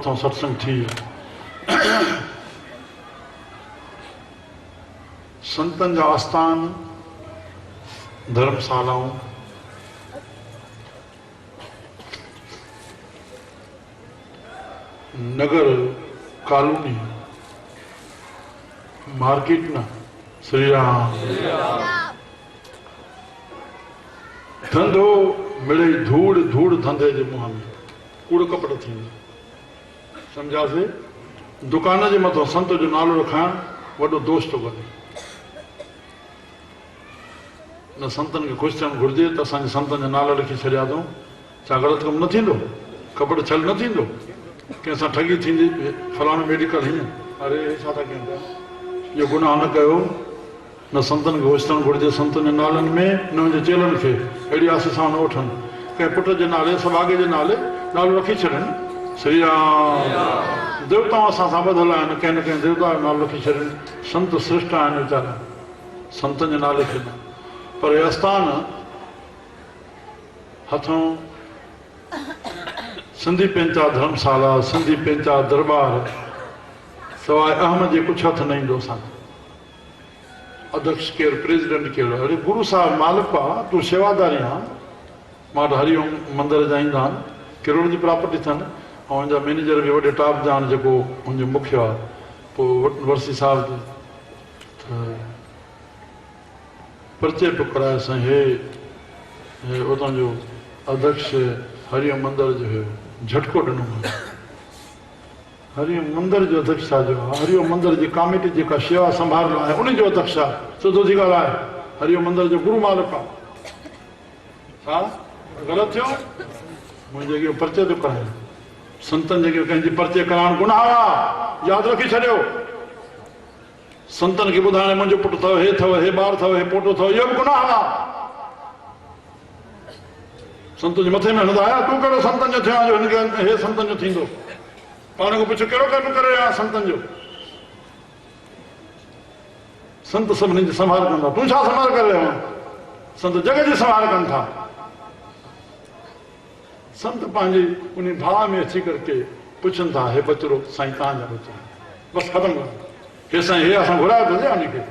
तो सत्संग थी संतन जा आस्थान धर्मशालाओं नगर कॉलोनी मार्केट ना श्री राम धंधो मिले धूड़ धूड़ धंधे जे मुंह में कूड़ कपड़ थी समझा से दुकान जे मथो संत जो नालो रखाण वडो दोष तो बने न संतन के खुश थियण घुर्जे त असांजे संतन जा नाला लिखी छॾिया अथऊं छा ग़लति कमु न थींदो कपड़ छल न थींदो कंहिंसां ठगी थींदी फलाणो मेडिकल हीअं अरे छा था कयूं पिया इहो गुनाह न कयो न संतन खे खुश थियण घुर्जे संतन जे नालनि में न हुनजे चेलनि खे अहिड़ी आस सां न वठनि कंहिं पुट जे नाले सभागे जे नाले नालो रखी छॾनि श्री राम देवताओं असां सां ॿधल आहिनि कंहिं न कंहिं देवता जो नालो रखी छॾनि संत श्रेष्ठ आहिनि वीचारा संतनि जे नाले खे न पर हे आस्थान हथों सिंधी पंहिंजा धर्मशाला सिंधी पंहिंजा दरबार सवाइ अहम जे कुझु हथ न ईंदो असांखे अध्यक्ष केरु प्रेसिडेंट कहिड़ो अरे गुरु साहिब मालिक आहे तूं शेवादारी आहे मां त हरिओम मंदर जा ईंदा आहिनि किरोड़ जी प्रॉपर्टी अथनि ऐं हुनजा मैनेजर बि वॾे टॉप जा आहिनि जेको हुनजो मुखिया आहे पोइ वर्सी साहिब परिचय पियो कराए साईं हे उतां जो अध्यक्ष हरिओम मंदर जो हुयो झटको ॾिनो हरिओम मंदर जो अध्यक्ष आहे जो हरिओम मंदर जी कमेटी जेका शेवा संभाल आहे उनजो अध्यक्ष आहे सिधो थी ॻाल्हि आहे हरिओम मंदर जो गुरु मालिक आहे छा ग़लति थियो मुंहिंजे अॻे परिचय थो कराए संतनि जेके कंहिंजी परिचय कराइण गुनाह आहे यादि रखी छॾियो संतनि खे ॿुधाइण मुंहिंजो पुटु अथव हे अथव हे ॿार अथव हे पोटो अथव इहो बि गुनाह आहे संत जे मथे में हणंदा आया तूं कहिड़ो संतनि जो थियो आहे जो हिनखे हे संतनि जो थींदो पाण खां पुछो कहिड़ो कमु करे रहिया संतनि जो संत सभिनी जी संभाल कंदा तूं छा संभाल करे रहियो आहीं संत जग जी संभाल कनि था संत पंहिंजे उन भाव में अची करके पुछनि था हे बचड़ो साईं तव्हांजा बच्चा बसि ख़तमु कयो हे साईं हे असां घुरायो थो उनखे